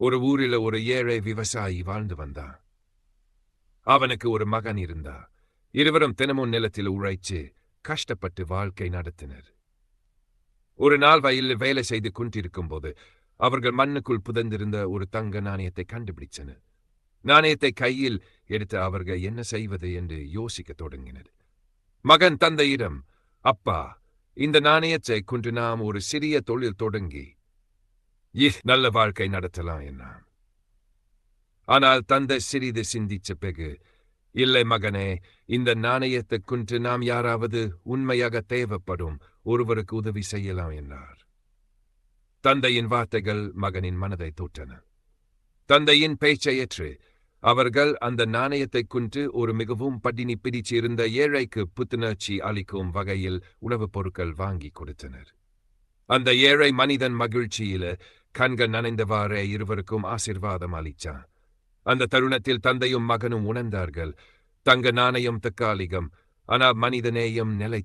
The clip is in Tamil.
ஒரு ஊரில் ஒரு ஏழை விவசாயி வாழ்ந்து வந்தான். அவனுக்கு ஒரு மகன் இருந்தா. இருவரும் தினமும் நிலத்தில் உழைச்சு கஷ்டப்பட்டு வாழ்க்கை நடத்தினர். ஒரு நாள் வயலில் வேலை செய்து கொண்டிருக்கும் போது அவர்கள் மண்ணுக்குள் புதைந்திருந்த ஒரு தங்க நாணயத்தை கண்டுபிடிச்சனர். நாணயத்தை கையில் எடுத்து அவர்கள் என்ன செய்வது என்று யோசிக்கத் தொடங்கினர். மகன் தந்தையிடம், அப்பா, இந்த நாணயத்தை கொண்டு நாம் ஒரு சிறிய தொழில் தொடங்கி நல்ல வாழ்க்கை நடத்தலாம் என்றான். ஆனால் தந்தை சிறிது சிந்திச்ச பிறகு, இல்லை மகனே, இந்த நாணயத்தை கொண்டு நாம் யாராவது உண்மையாக தேவைப்படும் ஒருவருக்கு உதவி செய்யலாம் என்றார். தந்தையின் வார்த்தைகள் மகனின் மனதை தொட்டன. தந்தையின் பேச்சை ஏற்று அவர்கள் அந்த நாணயத்தை கொண்டு ஒரு மிகவும் பட்டினி பிடிச்சிருந்த ஏழைக்கு புத்துணர்ச்சி அளிக்கும் வகையில் உணவுப் பொருட்கள் வாங்கி கொடுத்தனர். அந்த ஏழை மனிதன் மகிழ்ச்சியில கண்கள் நனைந்தவாறே இருவருக்கும் ஆசீர்வாதம் அளிச்சான். அந்த தருணத்தில் தந்தையும் மகனும் உணர்ந்தார்கள், தங்க நாணயம் தற்காலிகம், ஆனால் மனிதநேயம் நிலை